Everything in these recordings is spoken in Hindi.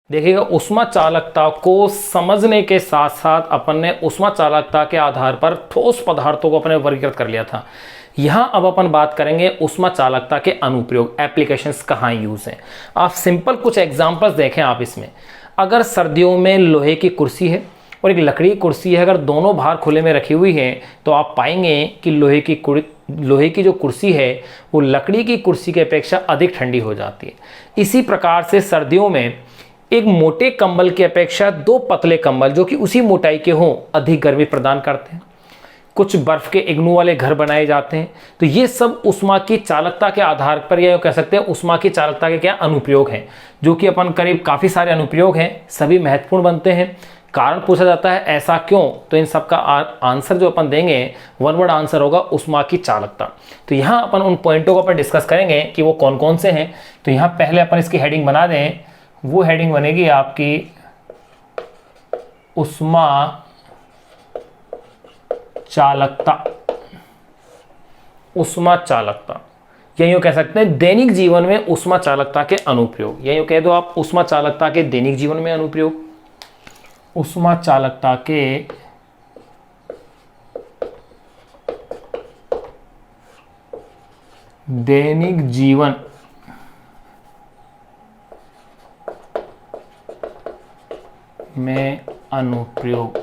देखिएगा, ऊष्मा चालकता को समझने के साथ साथ अपन ने ऊष्मा चालकता के आधार पर ठोस पदार्थों को अपने वर्गीकृत कर लिया था। यहाँ अब अपन बात करेंगे ऊष्मा चालकता के अनुप्रयोग, एप्लीकेशंस कहाँ यूज हैं। आप सिंपल कुछ एग्जांपल्स देखें आप इसमें। अगर सर्दियों में लोहे की कुर्सी है और एक लकड़ी की कुर्सी है, अगर दोनों बाहर खुले में रखी हुई हैं तो आप पाएंगे कि लोहे की जो कुर्सी है वो लकड़ी की कुर्सी की अपेक्षा अधिक ठंडी हो जाती है। इसी प्रकार से सर्दियों में एक मोटे कंबल की अपेक्षा दो पतले कंबल जो कि उसी मोटाई के हों अधिक गर्मी प्रदान करते हैं। कुछ बर्फ के इग्नू वाले घर बनाए जाते हैं। तो ये सब ऊष्मा की चालकता के आधार पर, या कह सकते हैं ऊष्मा की चालकता के क्या अनुप्रयोग हैं, जो कि अपन करीब काफ़ी सारे अनुप्रयोग हैं, सभी महत्वपूर्ण बनते हैं। कारण पूछा जाता है ऐसा क्यों, तो इन सब का आंसर जो अपन देंगे वन वर्ड आंसर होगा ऊष्मा की चालकता। तो यहाँ अपन उन पॉइंटों को अपन डिस्कस करेंगे कि वो कौन कौन से हैं। तो यहाँ पहले अपन इसकी हेडिंग बना दें, वो हेडिंग बनेगी आपकी ऊष्मा चालकता। ऊष्मा चालकता या यूं कह सकते हैं दैनिक जीवन में ऊष्मा चालकता के अनुप्रयोग, या यूं कह दो आप ऊष्मा चालकता के दैनिक जीवन में अनुप्रयोग। ऊष्मा चालकता के दैनिक जीवन में अनुप्रयोग।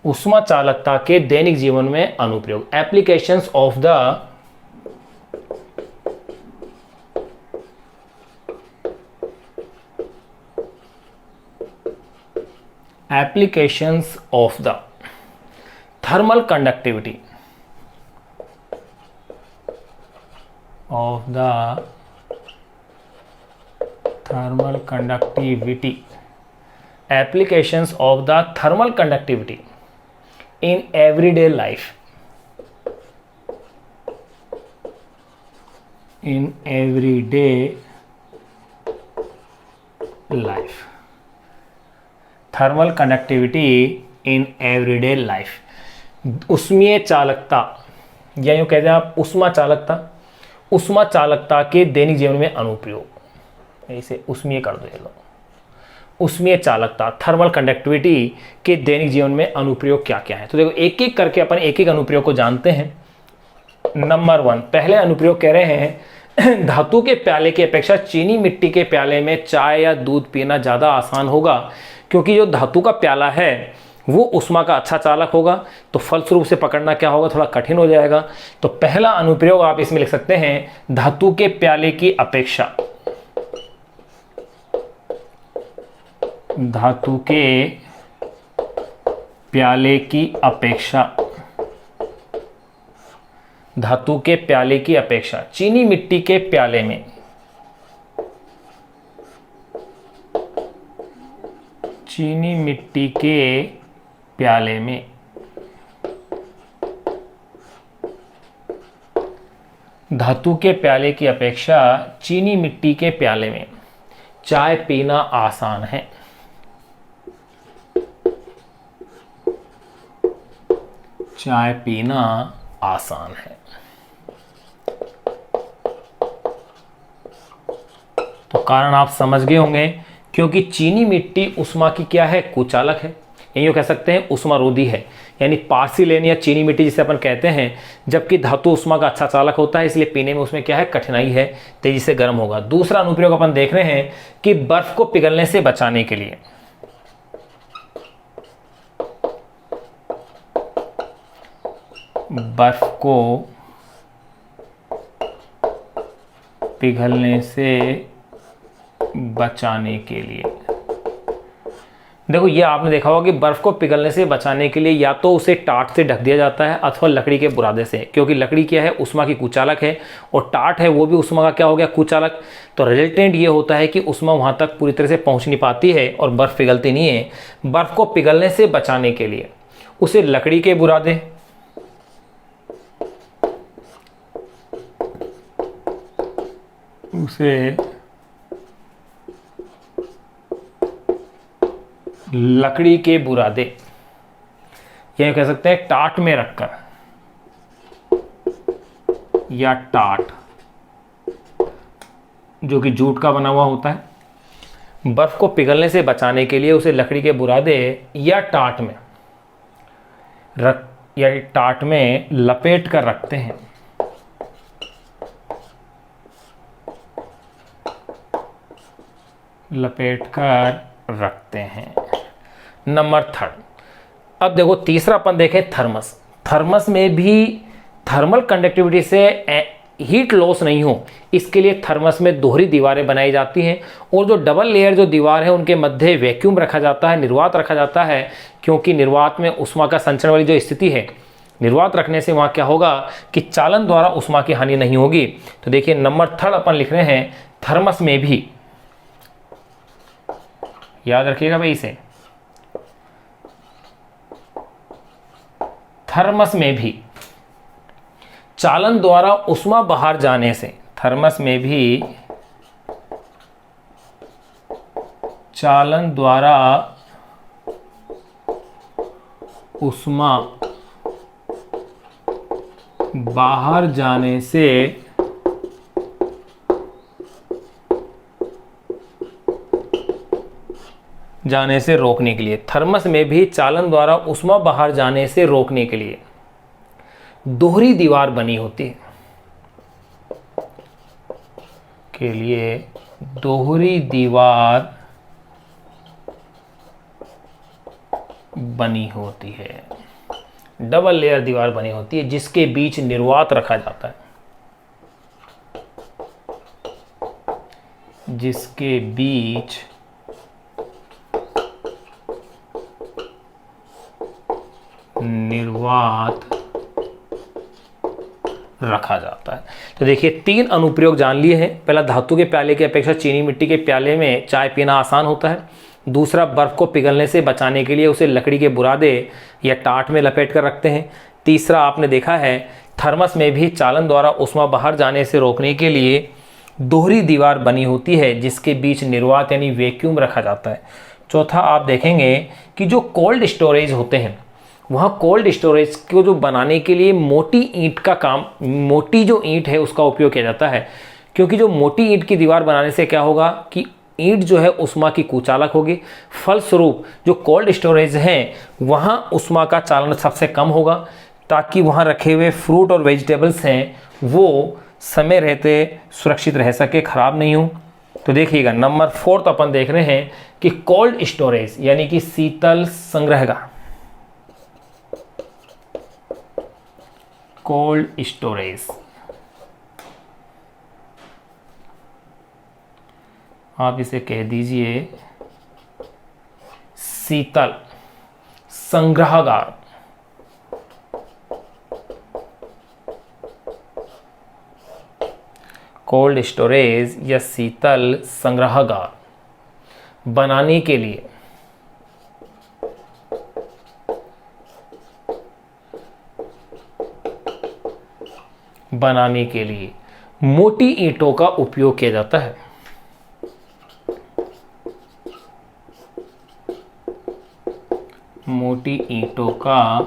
ऊष्मा चालकता के दैनिक जीवन में अनुप्रयोग, applications of the applications of the thermal conductivity of the thermal conductivity, applications of the thermal conductivity in everyday life, in everyday life, thermal conductivity in everyday life. ऊष्मीय चालकता या यूँ कहते हैं आप ऊष्मा चालकता, ऊष्मा चालकता के दैनिक जीवन में अनुप्रयोग, इसे ऊष्मीय कर दो ये लो। ऊष्मीय चालकता, थर्मल कंडक्टिविटी के दैनिक जीवन में अनुप्रयोग क्या क्या है। तो देखो एक एक करके अपन एक एक अनुप्रयोग को जानते हैं। नंबर 1, पहले अनुप्रयोग कह रहे हैं धातु के प्याले की अपेक्षा चीनी मिट्टी के प्याले में चाय या दूध पीना ज़्यादा आसान होगा, क्योंकि जो धातु का प्याला है वो ऊष्मा का अच्छा चालक होगा, तो फलस्वरूप से पकड़ना क्या होगा, थोड़ा कठिन हो जाएगा। तो पहला अनुप्रयोग आप इसमें लिख सकते हैं धातु के प्याले की अपेक्षा, धातु के प्याले की अपेक्षा, धातु के प्याले की अपेक्षा चीनी मिट्टी के प्याले में चीनी मिट्टी के प्याले में धातु के प्याले की अपेक्षा चीनी मिट्टी के प्याले में चाय पीना आसान है। चाय पीना आसान है। तो कारण आप समझ गए होंगे, क्योंकि चीनी मिट्टी ऊष्मा की क्या है, कुचालक है, यही कह सकते हैं ऊष्मारोधी है, यानी पार्सिलेन या चीनी मिट्टी जिसे अपन कहते हैं। जबकि धातु ऊष्मा का अच्छा चालक होता है, इसलिए पीने में उसमें क्या है, कठिनाई है, तेजी से गर्म होगा। दूसरा अनुप्रयोग अपन देख रहे हैं कि बर्फ को पिघलने से बचाने के लिए, बर्फ को पिघलने से बचाने के लिए, देखो ये आपने देखा होगा कि बर्फ को पिघलने से बचाने के लिए या तो उसे टाट से ढक दिया जाता है अथवा लकड़ी के बुरादे से, क्योंकि लकड़ी क्या है, ऊष्मा की कुचालक है, और टाट है वो भी ऊष्मा का क्या हो गया, कुचालक। तो रिजल्टेंट ये होता है कि ऊष्मा वहां तक पूरी तरह से पहुंच नहीं पाती है और बर्फ पिघलती नहीं है। बर्फ को पिघलने से बचाने के लिए उसे लकड़ी के बुरादे, उसे लकड़ी के बुरादे या कह सकते हैं टाट में रखकर, या टाट जो कि जूट का बना हुआ होता है, बर्फ को पिघलने से बचाने के लिए उसे लकड़ी के बुरादे या टाट में लपेट कर रखते हैं। नंबर 3, अब देखो तीसरा अपन देखें थर्मस। थर्मस में भी थर्मल कंडक्टिविटी से हीट लॉस नहीं हो, इसके लिए थर्मस में दोहरी दीवारें बनाई जाती हैं और जो डबल लेयर जो दीवार है उनके मध्य वैक्यूम रखा जाता है, निर्वात रखा जाता है, क्योंकि निर्वात में उष्मा का संचरण वाली जो स्थिति है, निर्वात रखने से वहाँ क्या होगा कि चालन द्वारा उष्मा की हानि नहीं होगी। तो देखिए नंबर 3 अपन लिख रहे हैं, थर्मस में भी, याद रखिएगा भाई इसे, थर्मस में भी चालन द्वारा उष्मा बाहर जाने से, थर्मस में भी चालन द्वारा उष्मा बाहर जाने से रोकने के लिए, थर्मस में भी चालन द्वारा उष्मा बाहर जाने से रोकने के लिए दोहरी दीवार बनी होती है, के लिए दोहरी दीवार बनी होती है, डबल लेयर दीवार बनी होती है, जिसके बीच निर्वात रखा जाता है, जिसके बीच निर्वात रखा जाता है। तो देखिए 3 अनुप्रयोग जान लिए हैं। पहला, धातु के प्याले की अपेक्षा चीनी मिट्टी के प्याले में चाय पीना आसान होता है। दूसरा, बर्फ को पिघलने से बचाने के लिए उसे लकड़ी के बुरादे या टाट में लपेट कर रखते हैं। तीसरा, आपने देखा है थर्मस में भी चालन द्वारा उष्मा बाहर जाने से रोकने के लिए दोहरी दीवार बनी होती है, जिसके बीच निर्वात यानी वैक्यूम रखा जाता है। चौथा, आप देखेंगे कि जो कोल्ड स्टोरेज होते हैं, वहाँ कोल्ड स्टोरेज को जो बनाने के लिए मोटी जो ईंट है उसका उपयोग किया जाता है, क्योंकि जो मोटी ईंट की दीवार बनाने से क्या होगा कि ईंट जो है उष्मा की कुचालक होगी, फलस्वरूप जो कोल्ड स्टोरेज हैं वहाँ उष्मा का चालन सबसे कम होगा, ताकि वहाँ रखे हुए फ्रूट और वेजिटेबल्स हैं वो समय रहते सुरक्षित रह सके, खराब नहीं हो। तो देखिएगा नंबर 4 अपन देख रहे हैं कि कोल्ड स्टोरेज यानी कि शीतल संग्रहगार, कोल्ड स्टोरेज, आप इसे कह दीजिए शीतल संग्रहगार। कोल्ड स्टोरेज या शीतल संग्रहगार बनाने के लिए मोटी ईंटों का उपयोग किया जाता है। मोटी ईंटों का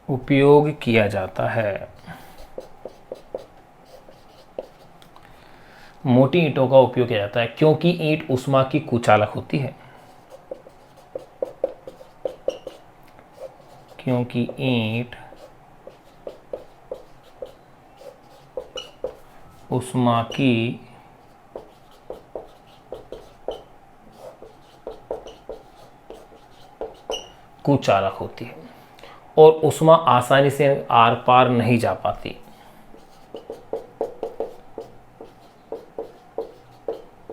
उपयोग किया जाता है। मोटी ईंटों का उपयोग किया जाता है क्योंकि ईंट उष्मा की कुचालक होती है। क्योंकि ईंट उष्मा की कुचालक होती है और उष्मा आसानी से आर पार नहीं जा पाती।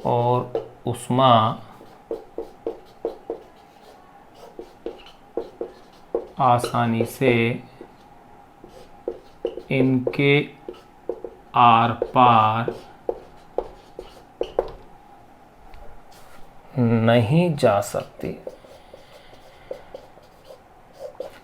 और उष्मा आसानी से इनके आर पार नहीं जा सकती।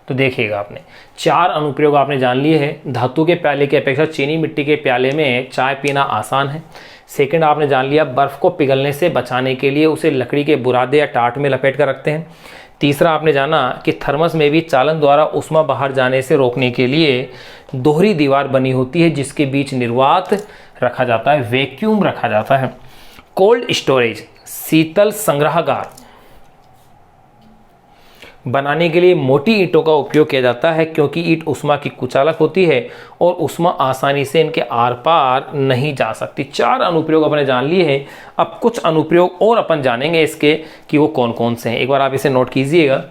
तो देखिएगा आपने 4 अनुप्रयोग आपने जान लिए हैं। धातु के प्याले की अपेक्षा चीनी मिट्टी के प्याले में चाय पीना आसान है। सेकंड, आपने जान लिया बर्फ को पिघलने से बचाने के लिए उसे लकड़ी के बुरादे या टाट में लपेट कर रखते हैं। तीसरा, आपने जाना कि थर्मस में भी चालन द्वारा उष्मा बाहर जाने से रोकने के लिए दोहरी दीवार बनी होती है जिसके बीच निर्वात रखा जाता है, वैक्यूम रखा जाता है। कोल्ड स्टोरेज, शीतल संग्रहागार बनाने के लिए मोटी ईंटों का उपयोग किया जाता है, क्योंकि ईंट ऊष्मा की कुचालक होती है और ऊष्मा आसानी से इनके आर पार नहीं जा सकती। 4 अनुप्रयोग अपने जान लिए हैं। अब कुछ अनुप्रयोग और अपन जानेंगे इसके कि वो कौन कौन से हैं। एक बार आप इसे नोट कीजिएगा।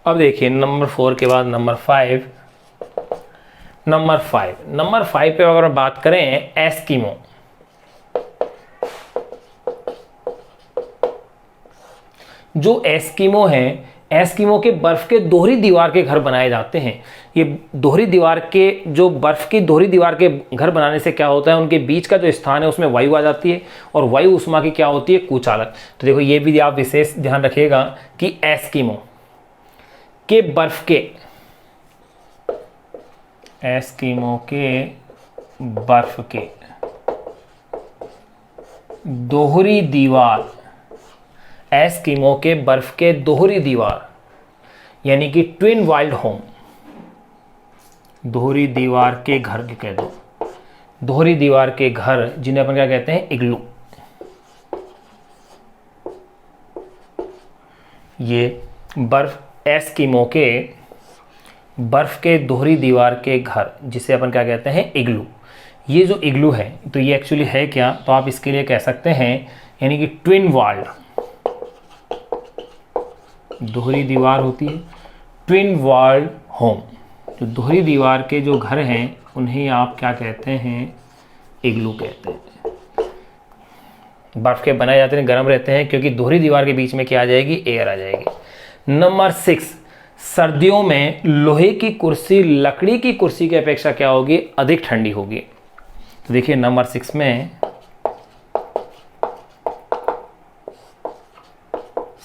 अब देखिए नंबर 4 के बाद नंबर 5। नंबर 5 पे अगर बात करें एस्किमो। जो एस्किमो हैं, एस्किमो के बर्फ के दोहरी दीवार के घर बनाए जाते हैं। ये दोहरी दीवार के, जो बर्फ की दोहरी दीवार के घर बनाने से क्या होता है, उनके बीच का जो स्थान है उसमें वायु आ जाती है और वायु ऊष्मा की क्या होती है, कुचालक। तो देखो ये भी आप विशेष ध्यान रखिएगा कि एस्किमो के बर्फ के, एस्किमो के बर्फ के दोहरी दीवार, एस्किमो के बर्फ के दोहरी दीवार यानी कि ट्विन वाइल्ड होम, दोहरी दीवार के घर कह दो, दोहरी दीवार के घर जिन्हें अपन क्या कहते हैं, इग्लू। ये बर्फ, एस्किमो के बर्फ के दोहरी दीवार के घर जिसे अपन क्या कहते हैं, इग्लू। ये जो इग्लू है तो ये एक्चुअली है क्या, तो आप इसके लिए कह सकते हैं यानी कि ट्विन वॉल्ड, दोहरी दीवार होती है, ट्विन वॉल्ड होम। तो दोहरी दीवार के जो घर हैं उन्हें आप क्या कहते हैं, इग्लू कहते हैं। बर्फ के बनाए जाते हैं, गर्म रहते हैं, क्योंकि दोहरी दीवार के बीच में क्या आ जाएगी, एयर आ जाएगी। नंबर 6, सर्दियों में लोहे की कुर्सी लकड़ी की कुर्सी की अपेक्षा क्या होगी, अधिक ठंडी होगी। तो देखिए नंबर 6 में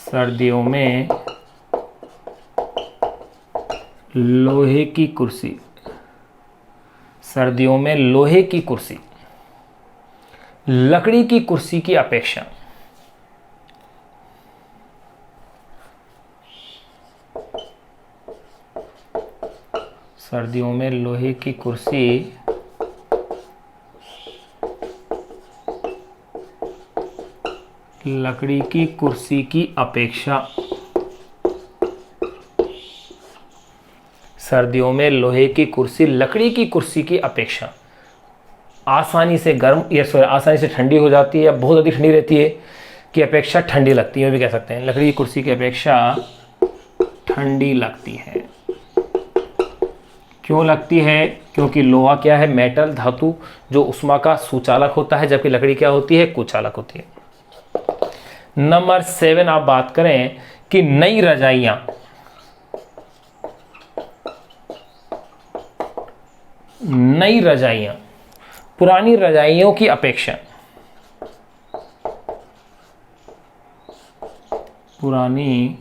सर्दियों में लोहे की कुर्सी, सर्दियों में लोहे की कुर्सी लकड़ी की कुर्सी की अपेक्षा सर्दियों में लोहे की कुर्सी लकड़ी की कुर्सी की अपेक्षा, सर्दियों में लोहे की कुर्सी लकड़ी की कुर्सी की अपेक्षा आसानी से गर्म या आसानी से ठंडी हो जाती है, या बहुत अधिक ठंडी रहती है की अपेक्षा ठंडी लगती है, भी कह सकते हैं लकड़ी की कुर्सी की अपेक्षा ठंडी लगती है। क्यों लगती है, क्योंकि लोहा क्या है, मेटल धातु जो ऊष्मा का सुचालक होता है, जबकि लकड़ी क्या होती है, कुचालक होती है। नंबर 7 आप बात करें कि नई रजाइयां, नई रजाइयां पुरानी रजाइयों की अपेक्षा, पुरानी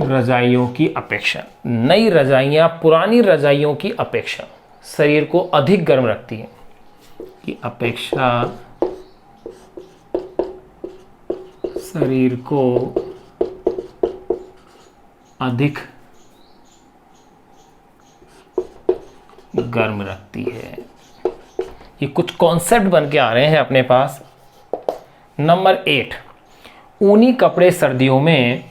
रजाइयों की अपेक्षा, नई रजाइयां पुरानी रजाइयों की अपेक्षा शरीर को अधिक गर्म रखती है, की अपेक्षा शरीर को अधिक गर्म रखती है। ये कुछ कॉन्सेप्ट बन के आ रहे हैं अपने पास। नंबर 8, ऊनी कपड़े सर्दियों में,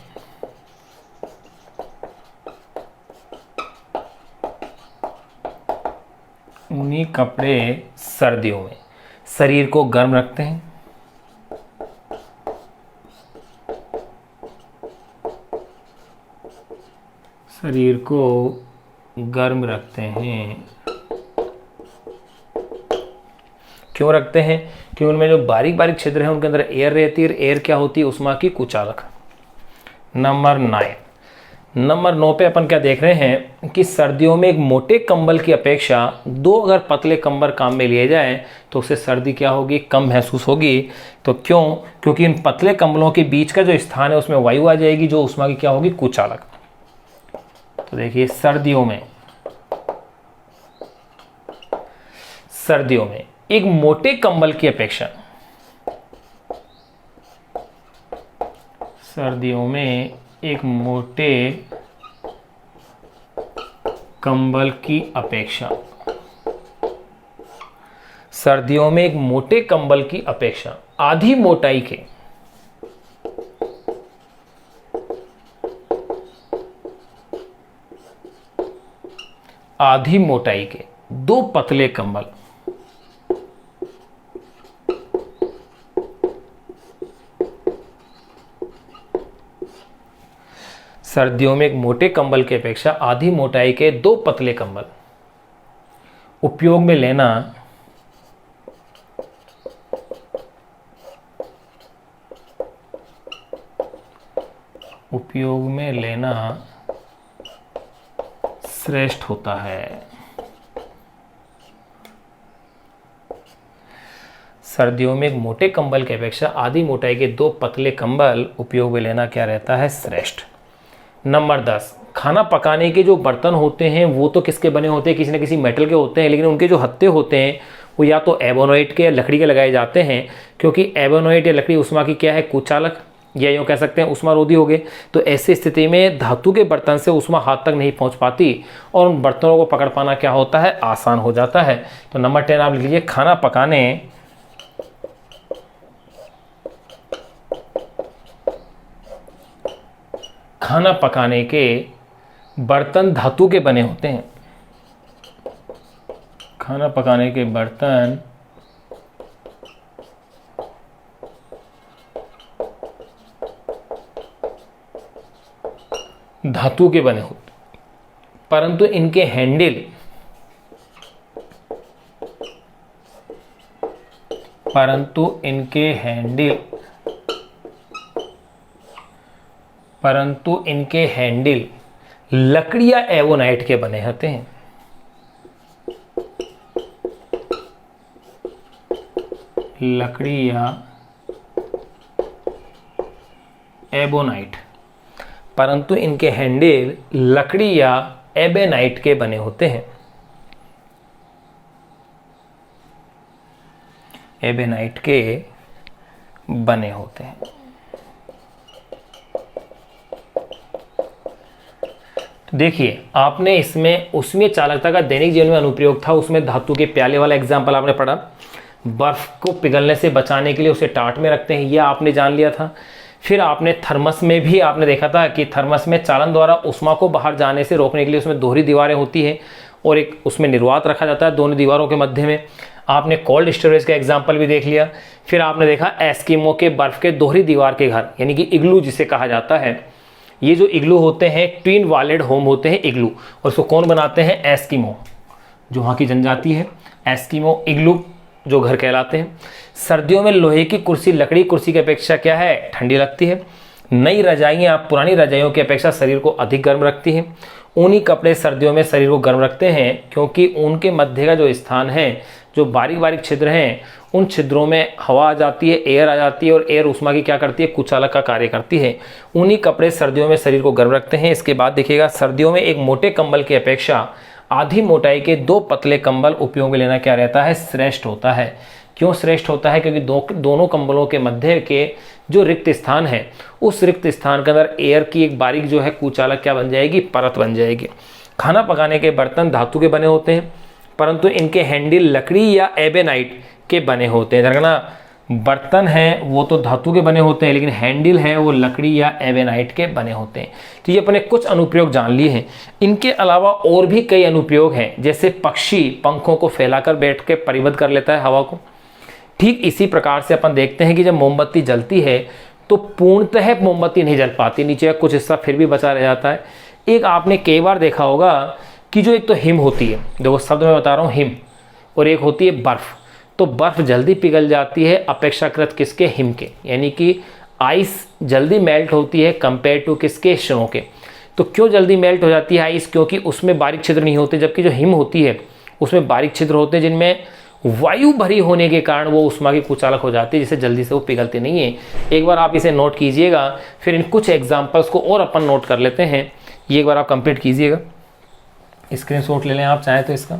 ऊनी कपड़े सर्दियों में शरीर को गर्म रखते हैं, शरीर को गर्म रखते हैं। क्यों रखते हैं, क्योंकि उनमें जो बारीक बारीक छिद्र हैं उनके अंदर एयर रहती है, एयर क्या होती है, ऊष्मा की कुचालक। नंबर 9 पे अपन क्या देख रहे हैं कि सर्दियों में एक मोटे कंबल की अपेक्षा 2 अगर पतले कंबल काम में लिए जाएं तो उससे सर्दी क्या होगी, कम महसूस होगी। तो क्यों? क्योंकि इन पतले कंबलों के बीच का जो स्थान है उसमें वायु आ जाएगी जो ऊष्मा की क्या होगी, कुचालक। तो देखिए सर्दियों में एक मोटे कंबल की अपेक्षा, सर्दियों में एक मोटे कंबल की अपेक्षा, सर्दियों में एक मोटे कंबल की अपेक्षा आधी मोटाई के, आधी मोटाई के 2 पतले कंबल सर्दियों में एक मोटे कंबल की अपेक्षा आधी मोटाई के 2 पतले कंबल उपयोग में लेना श्रेष्ठ होता है। सर्दियों में एक मोटे कंबल की अपेक्षा आधी मोटाई के 2 पतले कंबल उपयोग में लेना क्या रहता है, श्रेष्ठ। नंबर 10, खाना पकाने के जो बर्तन होते हैं वो तो किसके बने होते हैं, किसी न किसी मेटल के होते हैं, लेकिन उनके जो हत्थे होते हैं वो या तो एबोनाइट के या लकड़ी के लगाए जाते हैं, क्योंकि एबोनाइट या लकड़ी ऊष्मा की क्या है, कुचालक, या यूँ कह सकते हैं ऊष्मारोधी हो गए। तो ऐसी स्थिति में धातु के बर्तन से ऊष्मा हाथ तक नहीं पहुंच पाती और उन बर्तनों को पकड़ पाना क्या होता है, आसान हो जाता है। तो नंबर 10 आप लिख लीजिए, खाना पकाने के बर्तन धातु के बने होते हैं, खाना पकाने के बर्तन धातु के बने होते, परंतु इनके हैंडल लकड़ी या एवोनाइट के बने होते हैं। लकड़ी या एबोनाइट, परंतु इनके हैंडल लकड़ी या एबेनाइट के बने होते हैं, एबेनाइट के बने होते हैं। तो देखिए आपने इसमें ऊष्मीय चालकता का दैनिक जीवन में अनुप्रयोग था, उसमें धातु के प्याले वाला एग्जाम्पल आपने पढ़ा, बर्फ को पिघलने से बचाने के लिए उसे टाट में रखते हैं, यह आपने जान लिया था। फिर आपने थर्मस में भी आपने देखा था कि थर्मस में चालन द्वारा ऊष्मा को बाहर जाने से रोकने के लिए उसमें दोहरी दीवारें होती है और एक उसमें निर्वात रखा जाता है दोनों दीवारों के मध्य में। आपने कोल्ड स्टोरेज का एग्जाम्पल भी देख लिया। फिर आपने देखा एस्किमो के बर्फ के दोहरी दीवार के घर, यानी कि इग्लू जिसे कहा जाता है। ये जो इग्लू होते हैं ट्विन वॉलेड होम होते हैं इग्लू, और उसको कौन बनाते हैं, एस्किमो, जो वहाँ की जनजाति है, एस्किमो इग्लू जो घर कहलाते हैं। सर्दियों में लोहे की कुर्सी लकड़ी कुर्सी की अपेक्षा क्या है, ठंडी लगती है। नई रजाइयाँ पुरानी रजाइयों की अपेक्षा शरीर को अधिक गर्म रखती हैं। ऊनी कपड़े सर्दियों में शरीर को गर्म रखते हैं, क्योंकि उनके मध्य का जो स्थान है, जो बारीक बारीक छिद्र हैं, उन छिद्रों में हवा आ जाती है, एयर आ जाती है, और एयर ऊष्मा की क्या करती है, कुचालक का कार्य करती है। ऊनी कपड़े सर्दियों में शरीर को गर्म रखते हैं। इसके बाद देखिएगा, सर्दियों में एक मोटे कंबल की अपेक्षा आधी मोटाई के 2 पतले कंबल उपयोग में लेना क्या रहता है, श्रेष्ठ होता है। क्यों श्रेष्ठ होता है, क्योंकि दोनों कंबलों के मध्य के जो रिक्त स्थान है, उस रिक्त स्थान के अंदर एयर की एक बारीक जो है कुचालक क्या बन जाएगी, परत बन जाएगी। खाना पकाने के बर्तन धातु के बने होते हैं, परंतु इनके हैंडल लकड़ी या एबेनाइट के बने होते हैं। देखना, बर्तन हैं वो तो धातु के बने होते हैं, लेकिन हैंडल है वो लकड़ी या एबेनाइट के बने होते हैं। तो ये अपने कुछ अनुप्रयोग जान लिए हैं। इनके अलावा और भी कई अनुप्रयोग हैं, जैसे पक्षी पंखों को फैलाकर बैठ के परिबद्ध कर लेता है हवा को। ठीक इसी प्रकार से अपन देखते हैं कि जब मोमबत्ती जलती है तो पूर्णतः मोमबत्ती नहीं जल पाती, नीचे का कुछ हिस्सा फिर भी बचा रह जाता है। एक आपने कई बार देखा होगा कि जो एक तो हिम होती है, देखो शब्द मैं बता रहा हूँ हिम, और एक होती है बर्फ। तो बर्फ जल्दी पिघल जाती है अपेक्षाकृत किसके, हिम के, यानी कि आइस जल्दी मेल्ट होती है कंपेयर टू किसके, स्नो के। तो क्यों जल्दी मेल्ट हो जाती है आइस, क्योंकि उसमें बारीक छिद्र नहीं होते, जबकि जो हिम होती है उसमें बारीक छिद्र होते हैं जिनमें वायु भरी होने के कारण वो उष्मा की कुचालक हो जाती है, जिससे जल्दी से वो पिघलती नहीं है। एक बार आप इसे नोट कीजिएगा, फिर इन कुछ एग्जाम्पल्स को और अपन नोट कर लेते हैं। ये एक बार आप कंप्लीट कीजिएगा, स्क्रीनशॉट ले लें आप चाहें तो इसका।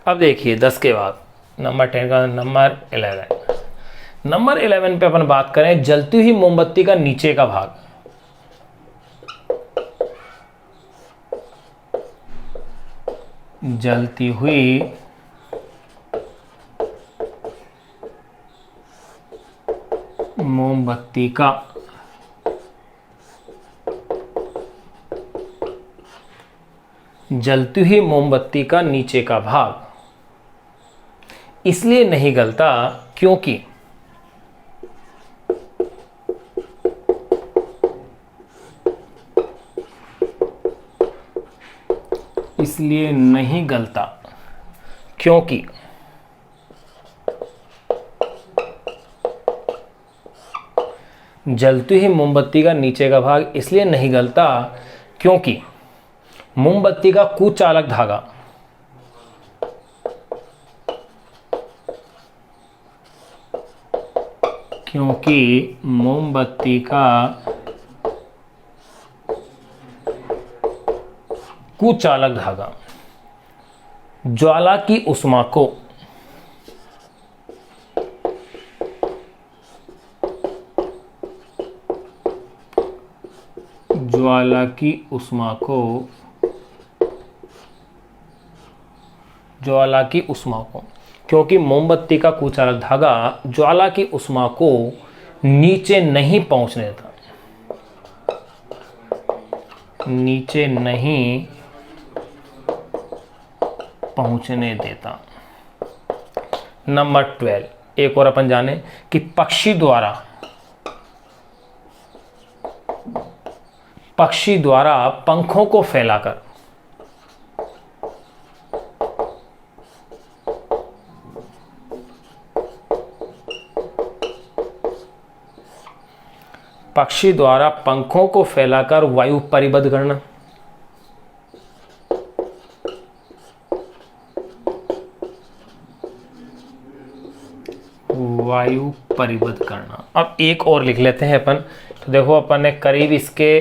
अब देखिए 10 के बाद नंबर 10 का नंबर 11। नंबर 11 पे अपन बात करें जलती हुई मोमबत्ती का नीचे का भाग। जलती हुई मोमबत्ती का जलती हुई मोमबत्ती का नीचे का भाग इसलिए नहीं गलता क्योंकि इसलिए नहीं गलता क्योंकि जलती हुई मोमबत्ती का नीचे का भाग इसलिए नहीं गलता क्योंकि मोमबत्ती का कुचालक धागा क्योंकि मोमबत्ती का कुचालक धागा ज्वाला की उष्मा को ज्वाला की उष्मा को ज्वाला की उष्मा को क्योंकि मोमबत्ती का कुचालक धागा ज्वाला की उष्मा को नीचे नहीं पहुंचने देता, नीचे नहीं पहुंचने देता। नंबर 12 एक और अपन जाने कि पक्षी द्वारा पंखों को फैलाकर पक्षी द्वारा पंखों को फैलाकर वायु परिबद्ध करना। वायु परिबद्ध करना। अब एक और लिख लेते हैं अपन। तो देखो अपन ने करीब इसके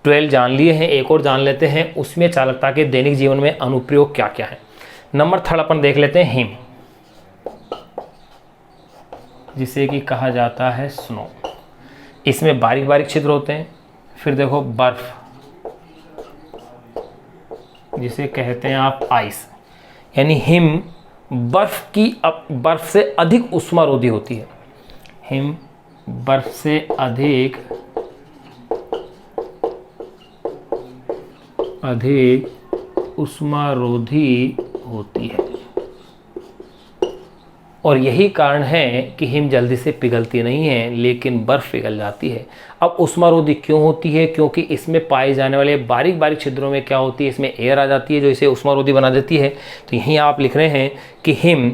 12 जान लिए हैं, एक और जान लेते हैं उसमें चालकता के दैनिक जीवन में अनुप्रयोग क्या क्या है। नंबर 3 अपन देख लेते हैं हिम, जिसे कि कहा जाता है स्नो। इसमें बारीक बारीक छिद्र होते हैं। फिर देखो बर्फ, जिसे कहते हैं आप आइस, यानी हिम बर्फ से अधिक उष्मारोधी होती है। हिम बर्फ से अधिक उष्मारोधी होती है और यही कारण है कि हिम जल्दी से पिघलती नहीं है लेकिन बर्फ पिघल जाती है। अब उष्मारोधी क्यों होती है? क्योंकि इसमें पाए जाने वाले बारीक बारीक छिद्रों में क्या होती है, इसमें एयर आ जाती है जो इसे उष्मारोधी बना देती है। तो यहीं आप लिख रहे हैं कि हिम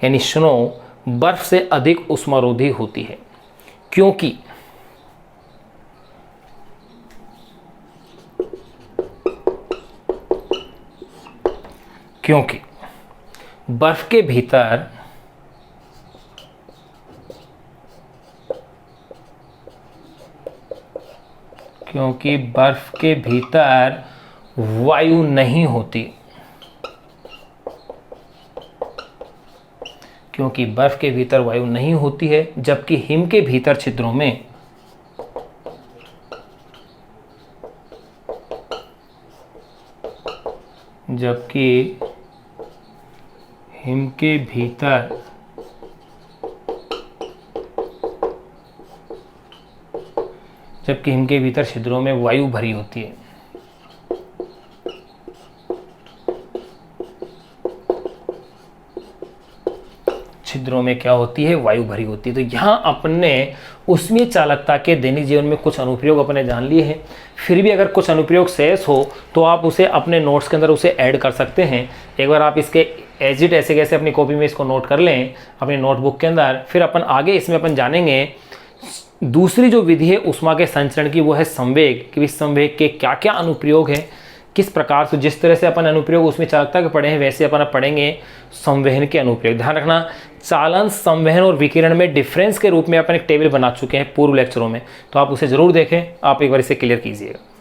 यानी स्नो बर्फ से अधिक उष्मारोधी होती है क्योंकि बर्फ के भीतर वायु नहीं होती, है, जबकि हिम के भीतर छिद्रों में जबकि हिम के भीतर छिद्रों में वायु भरी होती है। छिद्रों में क्या होती है? वायु भरी होती है। तो यहाँ अपने ऊष्मीय चालकता के दैनिक जीवन में कुछ अनुप्रयोग अपने जान लिए हैं। फिर भी अगर कुछ अनुप्रयोग शेष हो तो आप उसे अपने नोट्स के अंदर उसे ऐड कर सकते हैं। एक बार आप इसके एज इट ऐसे कैसे अपनी कॉपी में इसको नोट कर लें अपनी नोटबुक के अंदर। फिर अपन आगे इसमें अपन जानेंगे दूसरी जो विधि है ऊष्मा के संचरण की, वो है संवेग, कि इस संवेग के क्या क्या अनुप्रयोग हैं, किस प्रकार से। जिस तरह से अपन अनुप्रयोग ऊष्मीय चालकता के पढ़े हैं वैसे अपन अब पढ़ेंगे संवहन के अनुप्रयोग। ध्यान रखना, चालन, संवहन और विकिरण में डिफरेंस के रूप में अपन एक टेबल बना चुके हैं पूर्व लेक्चरों में, तो आप उसे जरूर देखें, आप एक बार इसे क्लियर कीजिएगा।